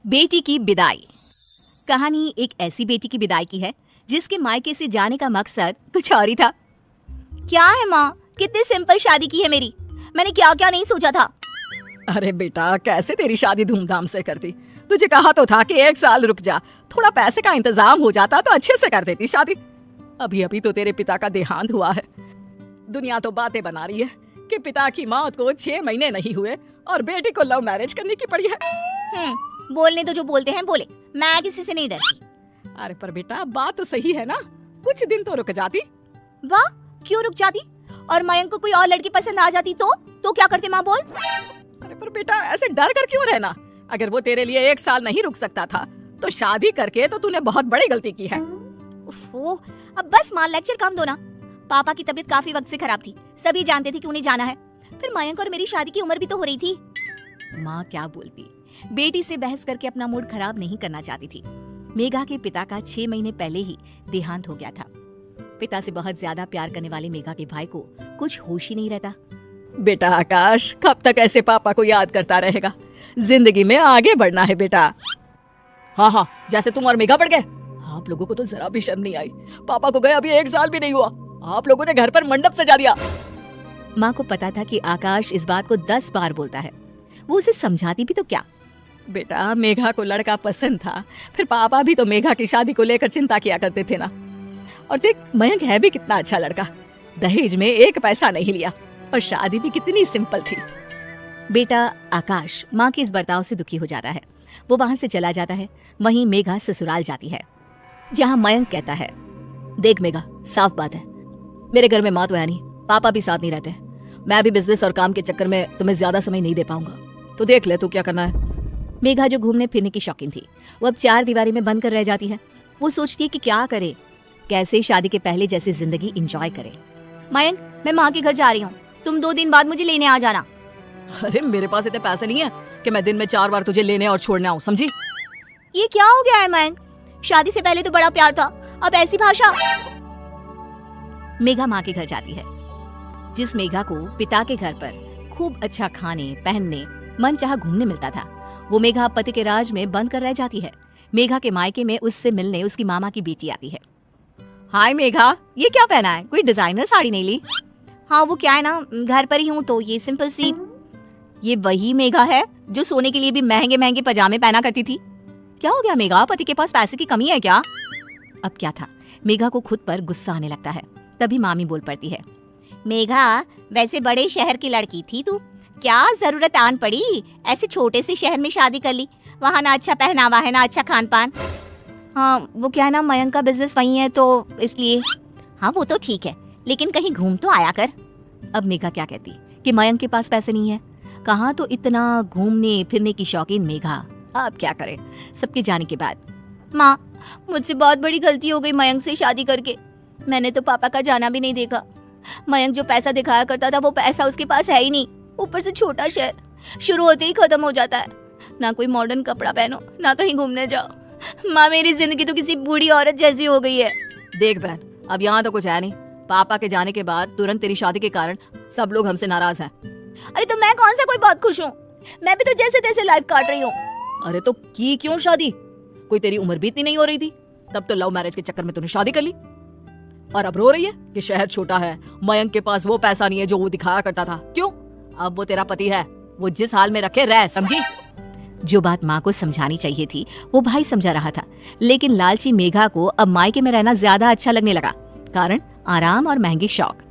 बेटी की विदाई। कहानी एक ऐसी बेटी की विदाई की है जिसके मायके से जाने का मकसद कुछ और ही था। क्या है माँ, कितनी सिंपल शादी की है मेरी। मैंने क्या क्या नहीं सोचा था। अरे बेटा, कैसे तेरी शादी धूमधाम से करती। तुझे कहा तो था कि 1 साल रुक जा, थोड़ा पैसे का इंतजाम हो जाता तो अच्छे से कर देती शादी। अभी अभी तो तेरे पिता का देहांत हुआ है। दुनिया तो बातें बना रही है कि पिता की मौत को 6 महीने नहीं हुए और बेटी को लव मैरिज करने की पड़ी है। बोलने तो जो बोलते हैं बोले, मैं किसी से नहीं डरती। अरे पर बेटा, बात तो सही है ना, कुछ दिन तो रुक जाती। वाह, क्यों रुक जाती? और मयंक को कोई और लड़की पसंद आ जाती तो क्या करते माँ, बोल। अरे पर बेटा, ऐसे डर कर क्यों रहना। अगर वो तेरे लिए 1 साल नहीं रुक सकता था तो शादी करके तो तूने बहुत बड़ी गलती की है। उफ़ो, अब बस माँ लेक्चर कम दो ना। पापा की तबीयत काफी वक्त से खराब थी, सभी जानते थे कि उन्हें जाना है। फिर मयंक और मेरी शादी की उम्र भी तो हो रही थी। माँ क्या बोलती, बेटी से बहस करके अपना मूड खराब नहीं करना चाहती थी। मेघा के पिता का 6 महीने पहले ही देहांत हो गया था। पिता से बहुत ज्यादा प्यार करने वाले मेघा के भाई को कुछ होश ही नहीं रहता। बेटा आकाश, कब तक ऐसे पापा को याद करता रहेगा। जिंदगी में आगे बढ़ना है बेटा। हाँ, जैसे तुम और मेघा बढ़ गए। आप लोगों को तो जरा भी शर्म नहीं आई। पापा को गए अभी 1 साल भी नहीं हुआ, आप लोगों ने घर पर मंडप सजा दिया। माँ को पता था कि आकाश इस बात को 10 बार बोलता है। वो उसे समझाती भी तो क्या। बेटा, मेघा को लड़का पसंद था, फिर पापा भी तो मेघा की शादी को लेकर चिंता किया करते थे ना। और देख, मयंक है भी कितना अच्छा लड़का। दहेज में 1 पैसा नहीं लिया और शादी भी कितनी सिंपल थी। बेटा आकाश माँ के इस बर्ताव से दुखी हो जाता है। वो वहाँ से चला जाता है। वहीं मेघा ससुराल जाती है, जहाँ मयंक कहता है, देख मेघा, साफ बात है, मेरे घर में माँ तो है नहीं, पापा भी साथ नहीं रहते। मैं भी बिजनेस और काम के चक्कर में तुम्हें ज्यादा समय नहीं दे पाऊंगा, तो देख ले तू क्या करना है। मेघा जो घूमने फिरने की शौकीन थी, वो अब 4 दीवारी में बंद कर रह जाती है। वो सोचती है कि क्या करे, कैसे शादी के पहले जैसी जिंदगी एंजॉय करे। मयंक, मैं माँ के घर जा रही हूँ, तुम 2 दिन बाद मुझे लेने आ जाना। अरे मेरे पास इतने पैसे नहीं है कि मैं दिन में 4 बार तुझे लेने और छोड़ने आऊँ, समझी। ये क्या हो गया है मयंक, शादी से पहले तो बड़ा प्यार था, अब ऐसी भाषा। मेघा माँ के घर जाती है। जिस मेघा को पिता के घर पर खूब अच्छा खाने पहनने मनचाहा घूमने मिलता था, वो मेघा पति के राज में बंद कर रह जाती है। मेघा के मायके में उससे मिलने उसकी मामा की बेटी आती है। हाय मेघा, ये क्या पहना है, कोई डिजाइनर साड़ी नहीं ली? हाँ, वो क्या है ना, घर पर ही हूँ तो ये सिंपल सी। ये वही मेघा है जो सोने के लिए भी महंगे महंगे पजामे पहना करती थी। क्या हो गया मेघा, पति के पास पैसे की कमी है क्या? अब क्या था, मेघा को खुद पर गुस्सा आने लगता है। तभी मामी बोल पड़ती है, मेघा वैसे बड़े शहर की लड़की थी तू, क्या जरूरत आन पड़ी ऐसे छोटे से शहर में शादी कर ली। वहाँ ना अच्छा पहनावा है ना अच्छा खान पान। हाँ, वो क्या है ना, मयंक का बिजनेस वही है तो इसलिए। हाँ वो तो ठीक है, लेकिन कहीं घूम तो आया कर। अब मेघा क्या कहती कि मयंक के पास पैसे नहीं है, कहाँ तो इतना घूमने फिरने की शौकीन मेघा। अब क्या करे सबके जाने के बाद। माँ, मुझसे बहुत बड़ी गलती हो गई मयंक से शादी करके। मैंने तो पापा का जाना भी नहीं देखा। मयंक जो पैसा दिखाया करता था वो पैसा उसके पास है ही नहीं। ऊपर से छोटा शहर, शुरू होते ही खत्म हो जाता है। ना कोई मॉडर्न कपड़ा पहनो, ना कहीं घूमने जाओ। माँ, मेरी जिंदगी तो किसी बूढ़ी औरत जैसी हो गई है। देख बहन, अब यहाँ तो कुछ है नहीं। पापा के जाने के बाद तुरंत तेरी शादी के कारण सब लोग हमसे नाराज हैं। अरे तो मैं कौन सा कोई बहुत खुश हूँ, मैं भी तो जैसे तैसे लाइफ काट रही हूँ। अरे तो की क्यों शादी, कोई तेरी उम्र भी इतनी नहीं हो रही थी, तब तो लव मैरिज के चक्कर में तूने शादी कर ली। और अब रो रही है कि शहर छोटा है, मयंक के पास वो पैसा नहीं है जो वो दिखाया करता था। क्यों? अब वो तेरा पति है, वो जिस हाल में रखे रह, समझी। जो बात माँ को समझानी चाहिए थी वो भाई समझा रहा था, लेकिन लालची मेघा को अब मायके में रहना ज्यादा अच्छा लगने लगा। कारण आराम और महंगी शौक।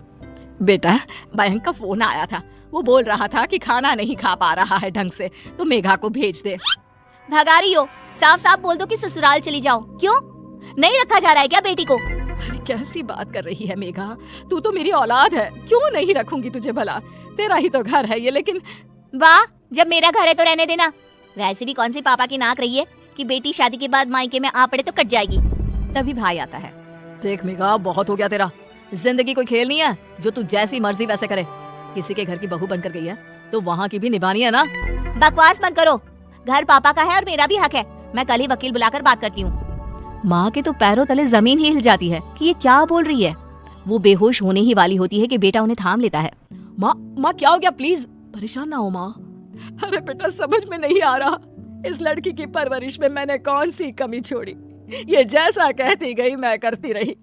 बेटा, मयंक का फोन आया था, वो बोल रहा था कि खाना नहीं खा पा रहा है ढंग से, तो मेघा को भेज दे। भगा रही हो, साफ साफ बोल दो कि ससुराल चली जाओ। क्यों नहीं रखा जा रहा है क्या बेटी को? अरे कैसी बात कर रही है मेघा, तू तो मेरी औलाद है, क्यों नहीं रखूंगी तुझे भला, तेरा ही तो घर है ये। लेकिन वाह, जब मेरा घर है तो रहने देना। वैसे भी कौन सी पापा की नाक रही है कि बेटी शादी के बाद मायके में आ पड़े तो कट जाएगी। तभी भाई आता है। देख मेघा, बहुत हो गया तेरा, जिंदगी कोई खेल नहीं है जो तू जैसी मर्जी वैसे करे। किसी के घर की बहू बनकर गई है तो वहाँ की भी निभानी है ना। बकवास मत करो, घर पापा का है और मेरा भी हक है। मैं कल ही वकील बुलाकर बात करती हूँ। माँ के तो पैरों तले जमीन ही हिल जाती है कि ये क्या बोल रही है। वो बेहोश होने ही वाली होती है कि बेटा उन्हें थाम लेता है। माँ क्या हो गया, प्लीज परेशान ना हो माँ। अरे बेटा, समझ में नहीं आ रहा इस लड़की की परवरिश में मैंने कौन सी कमी छोड़ी? ये जैसा कहती गई मैं करती रही।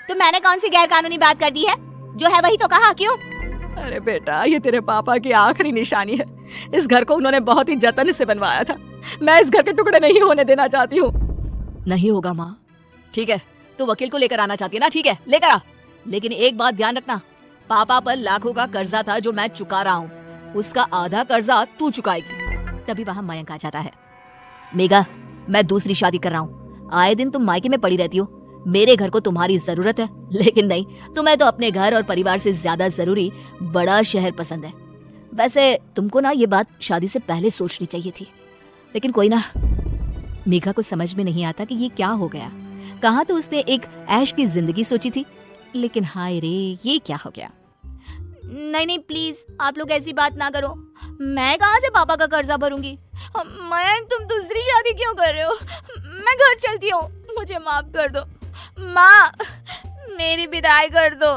तो मैंने कौन सी गैर कानूनी बात कर दी है? जो है वही तो कहा, क्यों? अरे बेटा, ये तेरे पापा की आखिरी निशानी है। इस घर को उन्होंने बहुत ही जतन से बनवाया था। मैं इस घर के टुकड़े नहीं होने देना चाहती हूँ। नहीं होगा माँ। ठीक है, तो वकील को लेकर आना चाहती है ना? ठीक है, लेकर आ। लेकिन एक बात ध्यान रखना, पापा पर लाखों का कर्जा था जो मैं चुका रहा हूँ, उसका आधा कर्जा तू चुकाएगी। तभी वहाँ मयंक आ जाता है। मेघा, मैं दूसरी शादी कर रहा हूँ। आए दिन तुम मायके में पड़ी रहती हो। मेरे घर को तुम्हारी जरूरत है, लेकिन नहीं, तुम्हें तो अपने घर और परिवार से ज्यादा जरूरी बड़ा शहर पसंद है। वैसे तुमको ना ये बात शादी से पहले सोचनी चाहिए थी, लेकिन कोई ना। मेघा को समझ में नहीं आता कि ये क्या हो गया। कहाँ तो उसने एक ऐश की जिंदगी सोची थी, लेकिन हाय रे, ये क्या हो गया। नहीं नहीं प्लीज, आप लोग ऐसी बात ना करो। मैं कहाँ से पापा का कर्जा भरूंगी। मयंक, तुम दूसरी शादी क्यों कर रहे हो? मैं घर चलती हूँ, मुझे माफ कर दो। माँ, मेरी विदाई कर दो।